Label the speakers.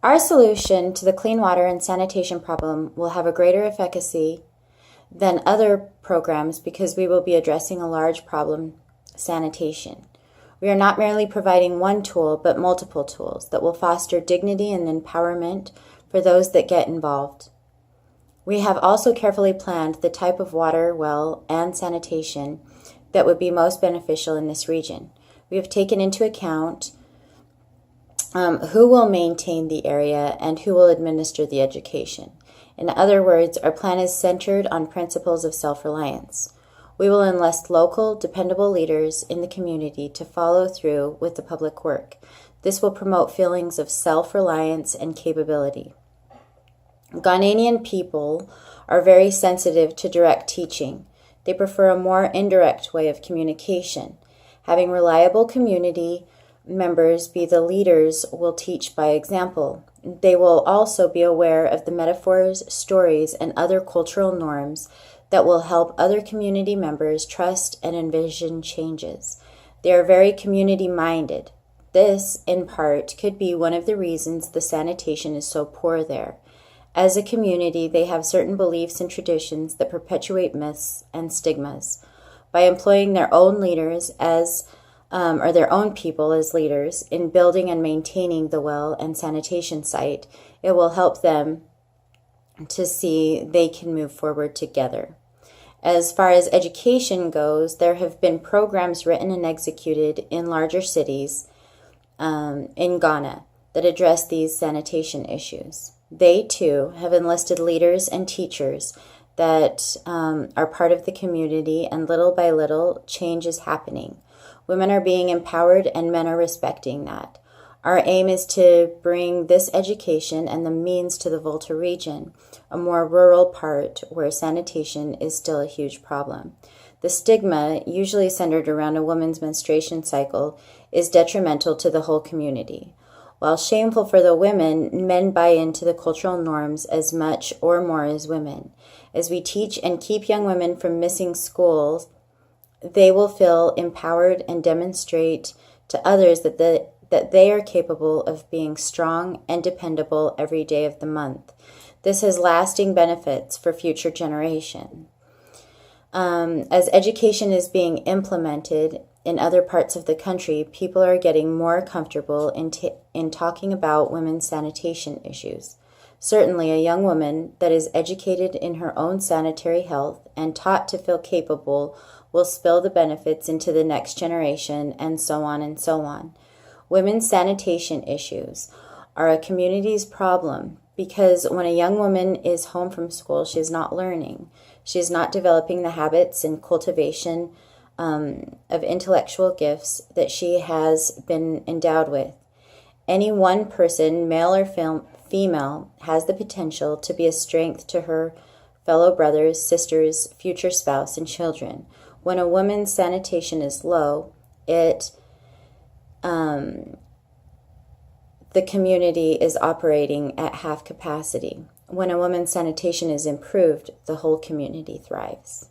Speaker 1: Our solution to the clean water and sanitation problem will have a greater efficacy than other programs because we will be addressing a large problem, sanitation. We are not merely providing one tool, but multiple tools that will foster dignity and empowerment for those that get involved. We have also carefully planned the type of water, well, and sanitation that would be most beneficial in this region. We have taken into account who will maintain the area and who will administer the education. In other words, our plan is centered on principles of self-reliance. We will enlist local, dependable leaders in the community to follow through with the public work. This will promote feelings of self-reliance and capability. Ghanaian people are very sensitive to direct teaching. They prefer a more indirect way of communication. Having reliable community members be the leaders will teach by example. They will also be aware of the metaphors, stories, and other cultural norms that will help other community members trust and envision changes. They are very community-minded. This, in part, could be one of the reasons the sanitation is so poor there. As a community, they have certain beliefs and traditions that perpetuate myths and stigmas. By employing their own leaders or their own people as leaders in building and maintaining the well and sanitation site, it will help them to see they can move forward together. As far as education goes, there have been programs written and executed in larger cities in Ghana that address these sanitation issues. They, too, have enlisted leaders and teachers that are part of the community, and little by little, change is happening. Women are being empowered, and men are respecting that. Our aim is to bring this education and the means to the Volta region, a more rural part where sanitation is still a huge problem. The stigma, usually centered around a woman's menstruation cycle, is detrimental to the whole community. While shameful for the women, men buy into the cultural norms as much or more as women. As we teach and keep young women from missing schools, they will feel empowered and demonstrate to others that they are capable of being strong and dependable every day of the month. This has lasting benefits for future generations. As education is being implemented in other parts of the country, people are getting more comfortable in talking about women's sanitation issues. Certainly, a young woman that is educated in her own sanitary health and taught to feel capable will spill the benefits into the next generation, and so on and so on. Women's sanitation issues are a community's problem because when a young woman is home from school, she is not learning. She is not developing the habits and cultivation of intellectual gifts that she has been endowed with. Any one person, male or female, has the potential to be a strength to her fellow brothers, sisters, future spouse, and children. When a woman's sanitation is low, the community is operating at half capacity. When a woman's sanitation is improved, the whole community thrives.